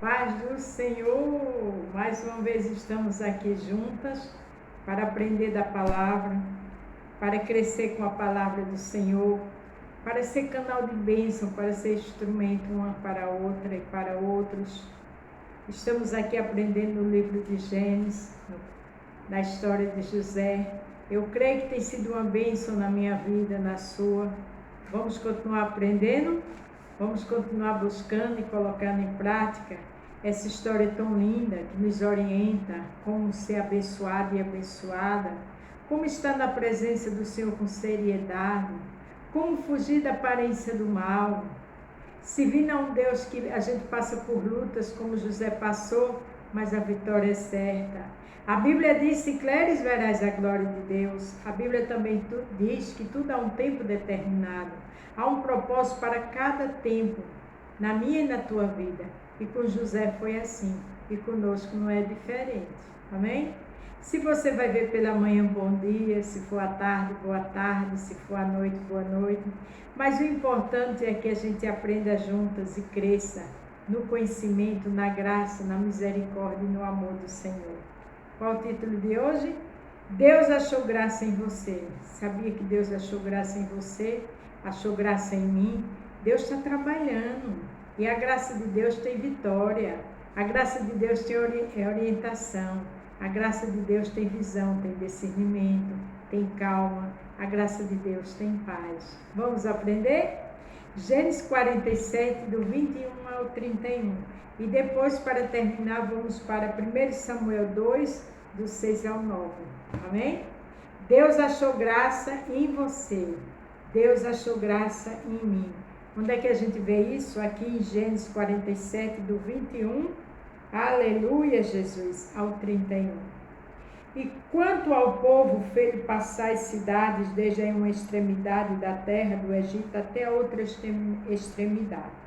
Paz do Senhor! Mais uma vez estamos aqui juntas para aprender da palavra, para crescer com a palavra do Senhor, para ser canal de bênção, para ser instrumento uma para a outra e para outros. Estamos aqui aprendendo no livro de Gênesis, na história de José. Eu creio que tem sido uma bênção na minha vida, na sua. Vamos continuar aprendendo? Vamos continuar buscando e colocando em prática essa história tão linda que nos orienta como ser abençoado e abençoada, como estar na presença do Senhor com seriedade, como fugir da aparência do mal, servindo a um Deus que a gente passa por lutas como José passou, mas a vitória é certa. A Bíblia diz: se creres, verás a glória de Deus. A Bíblia também diz que tudo há um tempo determinado. Há um propósito para cada tempo, na minha e na tua vida. E com José foi assim. E conosco não é diferente. Amém? Se você vai ver pela manhã, bom dia. Se for à tarde, boa tarde. Se for à noite, boa noite. Mas o importante é que a gente aprenda juntas e cresça no conhecimento, na graça, na misericórdia e no amor do Senhor. Qual o título de hoje? Deus achou graça em você. Sabia que Deus achou graça em você? Achou graça em mim? Deus está trabalhando. E a graça de Deus tem vitória. A graça de Deus tem orientação. A graça de Deus tem visão, tem discernimento, tem calma. A graça de Deus tem paz. Vamos aprender? Gênesis 47, do 21 ao 31. E depois, para terminar, vamos para 1 Samuel 2, do 6 ao 9. Amém? Deus achou graça em você. Deus achou graça em mim. Onde é que a gente vê isso? Aqui em Gênesis 47, do 21, aleluia, Jesus, ao 31. E quanto ao povo, fez passar as cidades desde uma extremidade da terra do Egito até a outra extremidade.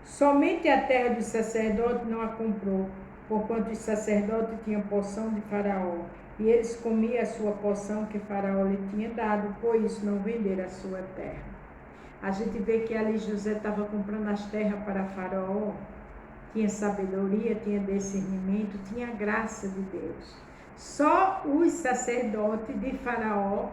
Somente a terra dos sacerdotes não a comprou, porquanto os sacerdotes tinham porção de Faraó, e eles comiam a sua porção que Faraó lhe tinha dado, por isso não venderam a sua terra. A gente vê que ali José estava comprando as terras para Faraó, tinha sabedoria, tinha discernimento, tinha graça de Deus. Só os sacerdotes de Faraó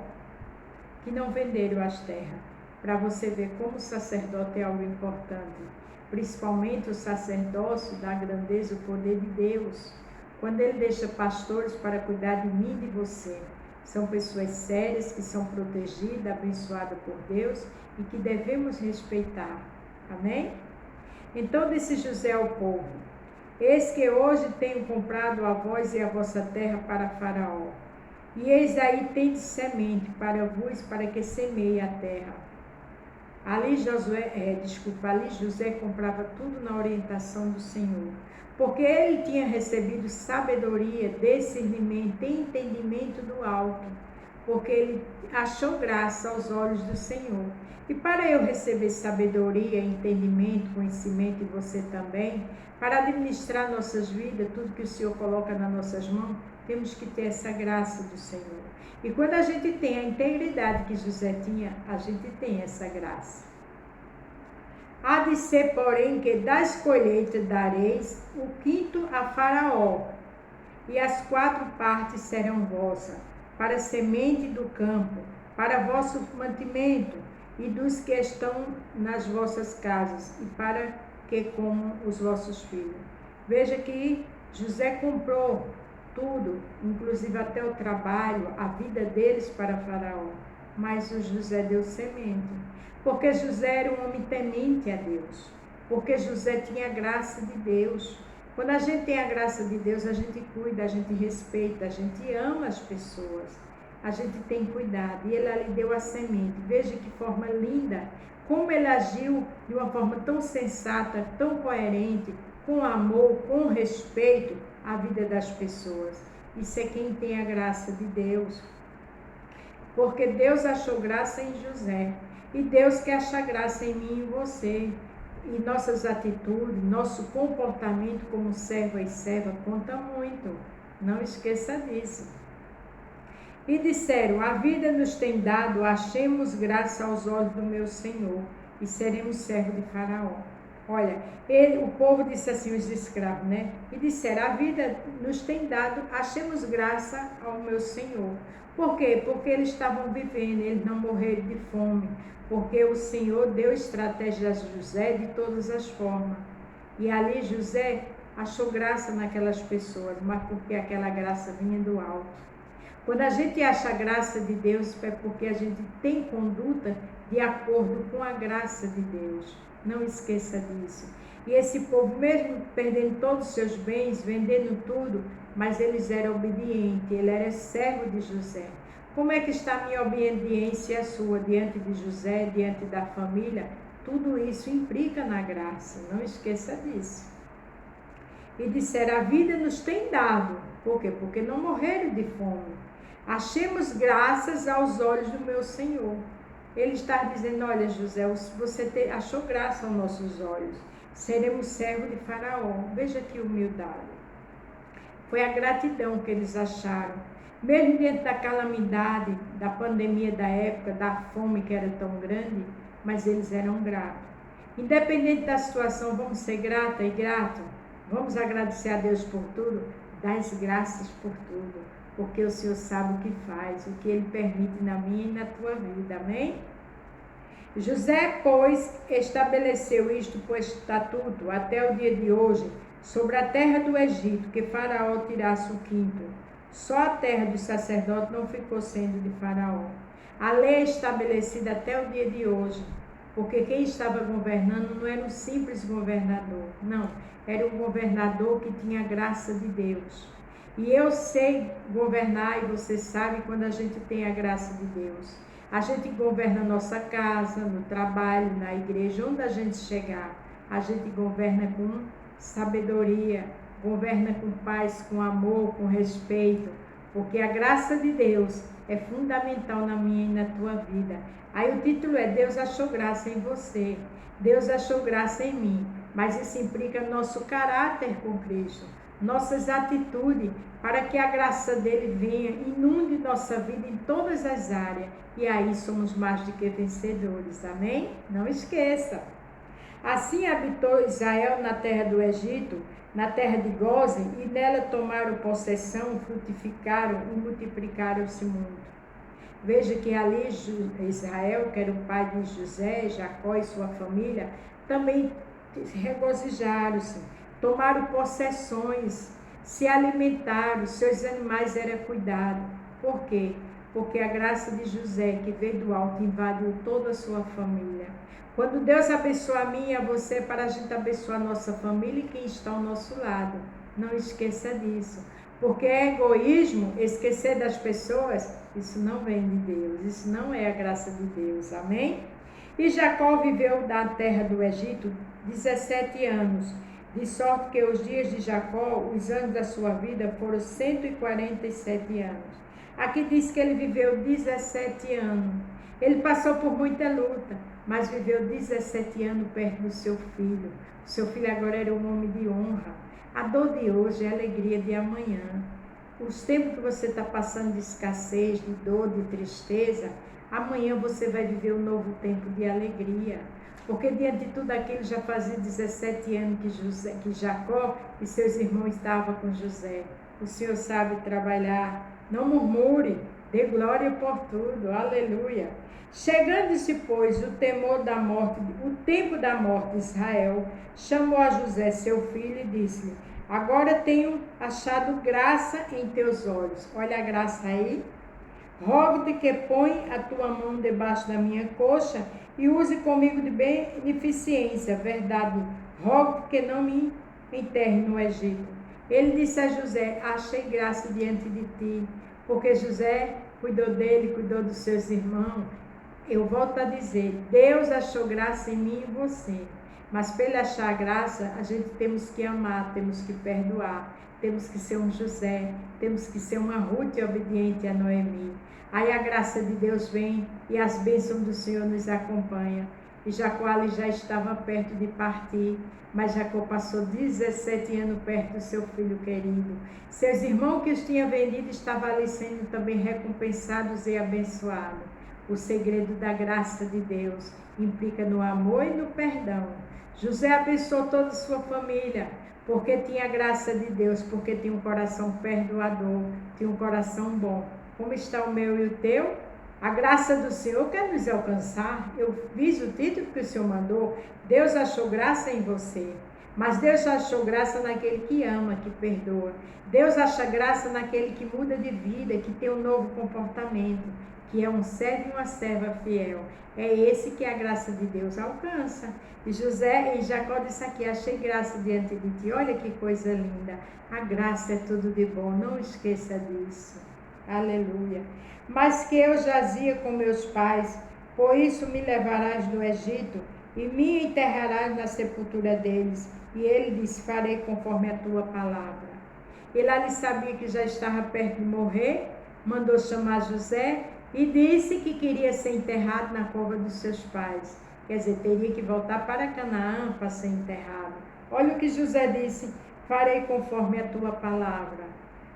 que não venderam as terras, para você ver como o sacerdote é algo importante, principalmente o sacerdócio da grandeza, o poder de Deus, quando ele deixa pastores para cuidar de mim e de você. São pessoas sérias que são protegidas, abençoadas por Deus e que devemos respeitar. Amém? Então disse José ao povo: eis que hoje tenho comprado a vós e a vossa terra para Faraó, e eis aí tendes semente para vos, para que semeie a terra. Ali José comprava tudo na orientação do Senhor, porque ele tinha recebido sabedoria, discernimento e entendimento do alto, porque ele achou graça aos olhos do Senhor. E para eu receber sabedoria, entendimento, conhecimento, e você também, para administrar nossas vidas, tudo que o Senhor coloca nas nossas mãos, temos que ter essa graça do Senhor. E quando a gente tem a integridade que José tinha, a gente tem essa graça. Há de ser, porém, que das colheitas dareis o quinto a Faraó, e as 4 partes serão vossas, para semente do campo, para vosso mantimento, e dos que estão nas vossas casas, e para que comam os vossos filhos. Veja que José comprou tudo, inclusive até o trabalho, a vida deles para Faraó, mas o José deu semente, porque José era um homem temente a Deus, porque José tinha a graça de Deus. Quando a gente tem a graça de Deus, a gente cuida, a gente respeita, a gente ama as pessoas, a gente tem cuidado, e ele ali deu a semente. Veja que forma linda, como ele agiu de uma forma tão sensata, tão coerente, com amor, com respeito à vida das pessoas. Isso é quem tem a graça de Deus, porque Deus achou graça em José, e Deus quer achar graça em mim e em você. E nossas atitudes, nosso comportamento como servo e serva conta muito, não esqueça disso. E disseram: a vida nos tem dado, achemos graça aos olhos do meu Senhor, e seremos servos de Faraó. Olha, o povo disse assim, os escravos, né? E disseram, a vida nos tem dado, achemos graça ao meu Senhor. Por quê? Porque eles estavam vivendo, eles não morreram de fome. Porque o Senhor deu estratégia a José de todas as formas. E ali José achou graça naquelas pessoas, mas porque aquela graça vinha do alto. Quando a gente acha a graça de Deus, é porque a gente tem conduta de acordo com a graça de Deus. Não esqueça disso. E esse povo, mesmo perdendo todos os seus bens, vendendo tudo, mas eles eram obedientes, ele era servo de José. Como é que está a minha obediência e a sua diante de José, diante da família? Tudo isso implica na graça, não esqueça disso. E disseram, a vida nos tem dado. Por quê? Porque não morreram de fome. Achemos graças aos olhos do meu Senhor. Ele está dizendo, olha José, você achou graça aos nossos olhos. Seremos servos de Faraó. Veja que humildade. Foi a gratidão que eles acharam. Mesmo diante da calamidade, da pandemia da época, da fome que era tão grande, mas eles eram gratos. Independente da situação, vamos ser grata e grato. Vamos agradecer a Deus por tudo. Dá as graças por tudo. Porque o Senhor sabe o que faz, o que Ele permite na minha e na tua vida. Amém? José, pois, estabeleceu isto por estatuto até o dia de hoje, sobre a terra do Egito, que Faraó tirasse o quinto. Só a terra do sacerdote não ficou sendo de Faraó. A lei é estabelecida até o dia de hoje, porque quem estava governando não era um simples governador, não, era um governador que tinha a graça de Deus. E eu sei governar, e você sabe, quando a gente tem a graça de Deus. A gente governa a nossa casa, no trabalho, na igreja, onde a gente chegar. A gente governa com sabedoria, governa com paz, com amor, com respeito. Porque a graça de Deus é fundamental na minha e na tua vida. Aí o título é Deus achou graça em você. Deus achou graça em mim. Mas isso implica nosso caráter com Cristo. Nossas atitudes, para que a graça dele venha, inunde nossa vida em todas as áreas. E aí somos mais do que vencedores. Amém? Não esqueça. Assim habitou Israel na terra do Egito, na terra de Gósen, e nela tomaram possessão, frutificaram e multiplicaram-se muito. Veja que ali Israel, que era o pai de José, Jacó e sua família, também regozijaram-se, tomaram possessões, se alimentaram, seus animais eram cuidados. Por quê? Porque a graça de José, que veio do alto, invadiu toda a sua família. Quando Deus abençoa a mim e a você, para a gente abençoar a nossa família e quem está ao nosso lado. Não esqueça disso. Porque é egoísmo, esquecer das pessoas, isso não vem de Deus, isso não é a graça de Deus. Amém? E Jacó viveu na terra do Egito 17 anos, de sorte que os dias de Jacó, os anos da sua vida, foram 147 anos. Aqui diz que ele viveu 17 anos. Ele passou por muita luta, mas viveu 17 anos perto do seu filho. O seu filho agora era um homem de honra. A dor de hoje é a alegria de amanhã. Os tempos que você está passando de escassez, de dor, de tristeza, amanhã você vai viver um novo tempo de alegria. Porque diante de tudo aquilo já fazia 17 anos que Jacó e seus irmãos estavam com José. O Senhor sabe trabalhar. Não murmure, dê glória por tudo. Aleluia. Chegando-se, pois, o tempo da morte de Israel, chamou a José, seu filho, e disse-lhe: agora tenho achado graça em teus olhos. Olha a graça aí. Rogo-te que põe a tua mão debaixo da minha coxa e use comigo de beneficência, verdade. Rogo-te que não me enterre no Egito. Ele disse a José: achei graça diante de ti, porque José cuidou dele, cuidou dos seus irmãos. Eu volto a dizer, Deus achou graça em mim e você. Mas para ele achar graça, a gente temos que amar, temos que perdoar, temos que ser um José, temos que ser uma Ruth obediente a Noemi. Aí a graça de Deus vem e as bênçãos do Senhor nos acompanham. E Jacó ali já estava perto de partir, mas Jacó passou 17 anos perto do seu filho querido. Seus irmãos que os tinham vendido estavam ali sendo também recompensados e abençoados. O segredo da graça de Deus implica no amor e no perdão. José abençoou toda a sua família, porque tinha a graça de Deus, porque tinha um coração perdoador, tinha um coração bom. Como está o meu e o teu? A graça do Senhor quer nos alcançar. Eu fiz o título que o Senhor mandou. Deus achou graça em você. Mas Deus achou graça naquele que ama, que perdoa. Deus acha graça naquele que muda de vida, que tem um novo comportamento, que é um servo e uma serva fiel. É esse que a graça de Deus alcança. E Jacó disse aqui: achei graça diante de ti. Olha que coisa linda. A graça é tudo de bom. Não esqueça disso. Aleluia. Mas que eu jazia com meus pais, por isso me levarás do Egito e me enterrarás na sepultura deles. E ele disse: farei conforme a tua palavra. Ele ali sabia que já estava perto de morrer, mandou chamar José e disse que queria ser enterrado na cova dos seus pais. Quer dizer, teria que voltar para Canaã para ser enterrado. Olha o que José disse: farei conforme a tua palavra.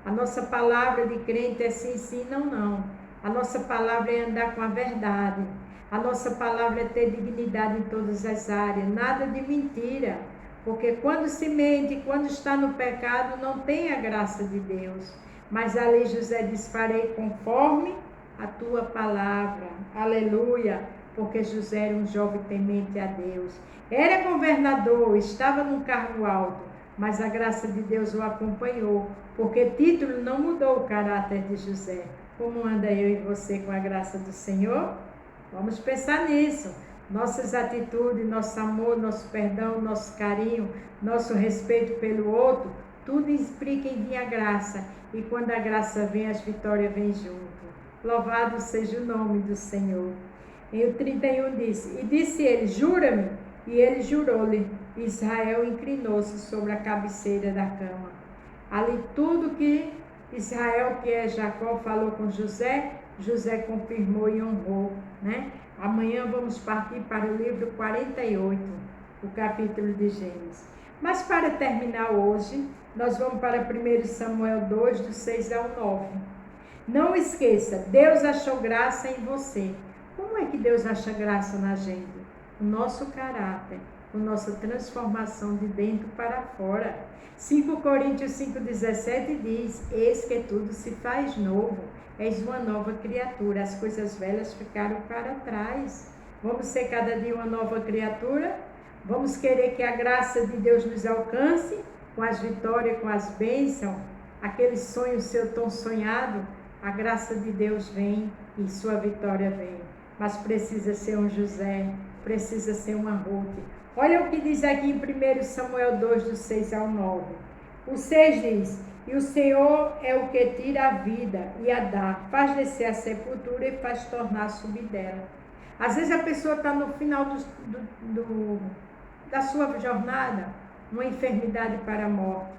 A nossa palavra de crente é sim, sim, não, não. A nossa palavra é andar com a verdade. A nossa palavra é ter dignidade em todas as áreas, nada de mentira. Porque quando se mente, quando está no pecado, não tem a graça de Deus. Mas ali José diz: farei conforme a tua palavra. Aleluia. Porque José era um jovem temente a Deus. Era governador, estava num cargo alto, mas a graça de Deus o acompanhou. Porque título não mudou o caráter de José. Como anda eu e você com a graça do Senhor? Vamos pensar nisso. Nossas atitudes, nosso amor, nosso perdão, nosso carinho, nosso respeito pelo outro, tudo explica em vir a graça. E quando a graça vem, as vitórias vêm junto. Louvado seja o nome do Senhor. E o 31 disse: e disse ele: jura-me. E ele jurou-lhe. Israel inclinou-se sobre a cabeceira da cama. Ali tudo que Israel, que é Jacó, falou com José, José confirmou e honrou, né? Amanhã vamos partir para o livro 48, o capítulo de Gênesis. Mas para terminar hoje, nós vamos para 1 Samuel 2, do 6 ao 9. Não esqueça, Deus achou graça em você. Como é que Deus acha graça na gente? O nosso caráter, a nossa transformação de dentro para fora. 5 Coríntios 5,17 diz: eis que tudo se faz novo. És uma nova criatura, as coisas velhas ficaram para trás. Vamos ser cada dia uma nova criatura? Vamos querer que a graça de Deus nos alcance com as vitórias, com as bênçãos, aquele sonho seu tão sonhado? A graça de Deus vem e sua vitória vem. Mas precisa ser um José, precisa ser uma Ruth. Olha o que diz aqui em 1 Samuel 2, do 6 ao 9. O 6 diz: e o Senhor é o que tira a vida e a dá, faz descer a sepultura e faz tornar a subir dela. Às vezes a pessoa está no final da sua jornada, uma enfermidade para a morte.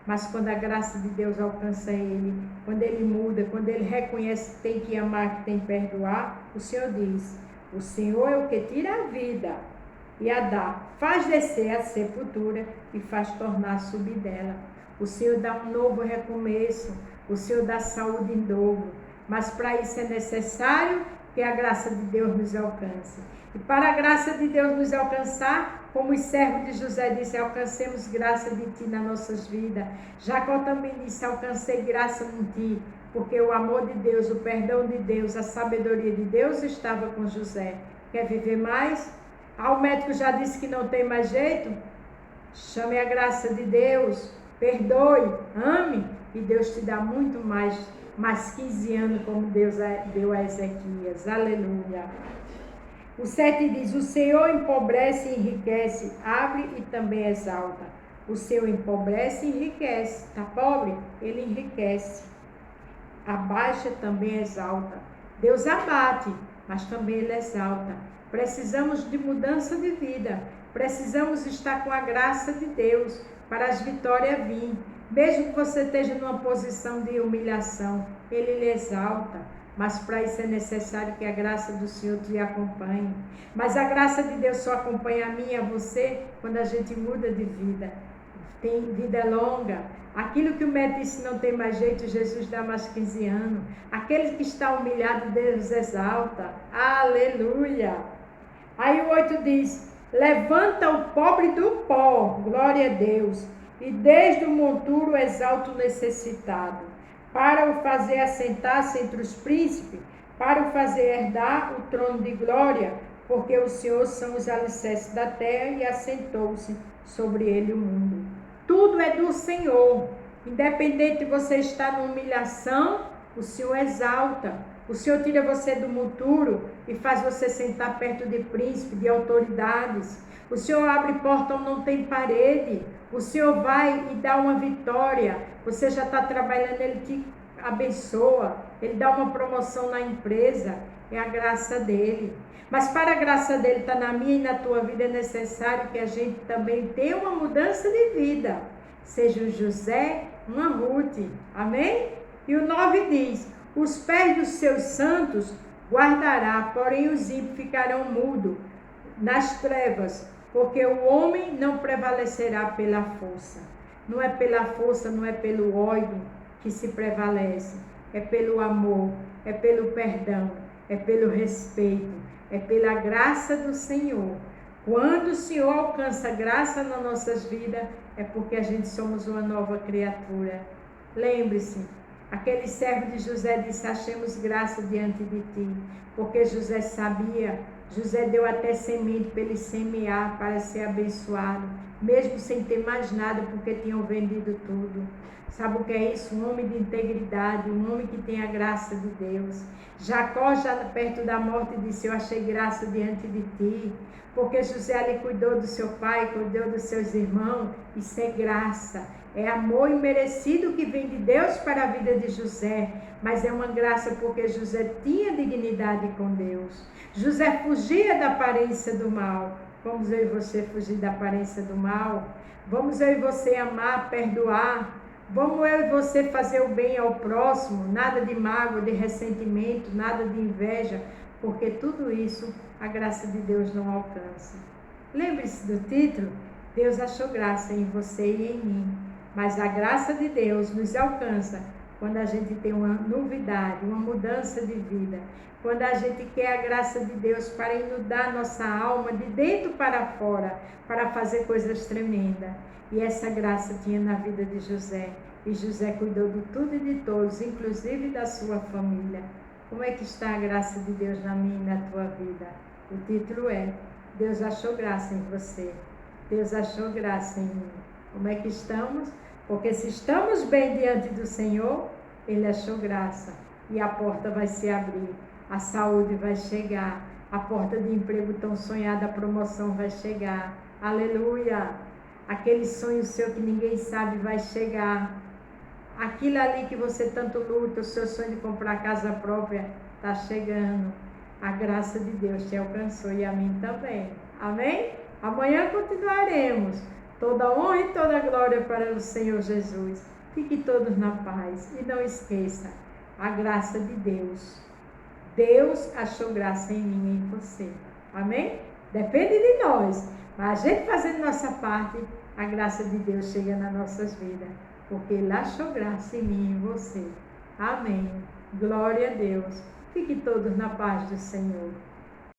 Mas quando a graça de Deus alcança ele, quando ele muda, quando ele reconhece que tem que amar, que tem que perdoar, o Senhor diz: o Senhor é o que tira a vida e a dá, faz descer a sepultura e faz tornar a subir dela. O Senhor dá um novo recomeço, o Senhor dá saúde em dobro, mas para isso é necessário que a graça de Deus nos alcance. E para a graça de Deus nos alcançar, como os servos de José disse: alcancemos graça de ti nas nossas vidas. Jacó também disse: alcancei graça em ti, porque o amor de Deus, o perdão de Deus, a sabedoria de Deus estava com José. Quer viver mais? O médico já disse que não tem mais jeito? Chame a graça de Deus, perdoe, ame, e Deus te dá muito mais 15 anos, como Deus deu a Ezequias. Aleluia. O 7 diz: o Senhor empobrece e enriquece, abre e também exalta. O Senhor empobrece e enriquece. Está pobre? Ele enriquece. Abaixa, também exalta. Deus abate, mas também Ele exalta. Precisamos de mudança de vida. Precisamos estar com a graça de Deus para as vitórias vir. Mesmo que você esteja numa posição de humilhação, Ele lhe exalta. Mas para isso é necessário que a graça do Senhor te acompanhe. Mas a graça de Deus só acompanha a mim e a você quando a gente muda de vida. Tem vida longa. Aquilo que o médico disse não tem mais jeito, Jesus dá mais 15 anos. Aquele que está humilhado, Deus exalta. Aleluia. Aí o 8 diz: Levanta o pobre do pó, glória a Deus, e desde o monturo exalta o necessitado, para o fazer assentar-se entre os príncipes, para o fazer herdar o trono de glória, porque os Senhor são os alicerces da terra e assentou-se sobre ele o mundo. Tudo é do Senhor. Independente de você estar numa humilhação, o Senhor exalta. O Senhor tira você do monturo e faz você sentar perto de príncipe, de autoridades. O Senhor abre porta onde não tem parede. O Senhor vai e dá uma vitória. Você já está trabalhando, Ele te abençoa. Ele dá uma promoção na empresa. É a graça dEle. Mas para a graça dEle estar na minha e na tua vida, é necessário que a gente também tenha uma mudança de vida. Seja um José, uma Ruth. Amém? E o 9 diz: os pés dos seus santos guardará, porém os ímpios ficarão mudos nas trevas, porque o homem não prevalecerá pela força. Não é pela força, não é pelo ódio que se prevalece, é pelo amor, é pelo perdão, é pelo respeito, é pela graça do Senhor. Quando o Senhor alcança graça nas nossas vidas, é porque a gente somos uma nova criatura. Lembre-se, aquele servo de José disse: achemos graça diante de ti, porque José sabia, José deu até semente para ele semear, para ser abençoado, mesmo sem ter mais nada, porque tinham vendido tudo. Sabe o que é isso? Um homem de integridade, um homem que tem a graça de Deus. Jacó, já perto da morte, disse: eu achei graça diante de ti, porque José ali cuidou do seu pai, cuidou dos seus irmãos. Isso é graça, é amor imerecido que vem de Deus para a vida de José, mas é uma graça porque José tinha dignidade com Deus. José fugia da aparência do mal. Vamos eu e você fugir da aparência do mal? Vamos eu e você amar, perdoar? Vamos eu e você fazer o bem ao próximo? Nada de mágoa, de ressentimento, nada de inveja, porque tudo isso a graça de Deus não alcança. Lembre-se do título: Deus achou graça em você e em mim, mas a graça de Deus nos alcança quando a gente tem uma novidade, uma mudança de vida, quando a gente quer a graça de Deus para inundar nossa alma de dentro para fora, para fazer coisas tremendas. E essa graça tinha na vida de José, e José cuidou de tudo e de todos, inclusive da sua família. Como é que está a graça de Deus na minha e na tua vida? O título é: Deus achou graça em você, Deus achou graça em mim. Como é que estamos? Porque se estamos bem diante do Senhor, Ele achou graça, e a porta vai se abrir, a saúde vai chegar, a porta de emprego tão sonhada, a promoção vai chegar. Aleluia! Aquele sonho seu que ninguém sabe vai chegar. Aquilo ali que você tanto luta, o seu sonho de comprar casa própria, está chegando. A graça de Deus te alcançou e a mim também. Amém? Amanhã continuaremos. Toda honra e toda glória para o Senhor Jesus. Fique todos na paz. E não esqueça, a graça de Deus. Deus achou graça em mim e em você. Amém? Depende de nós. Mas a gente fazendo nossa parte, a graça de Deus chega nas nossas vidas. Porque Ele achou graça em mim e em você. Amém. Glória a Deus. Fique todos na paz do Senhor.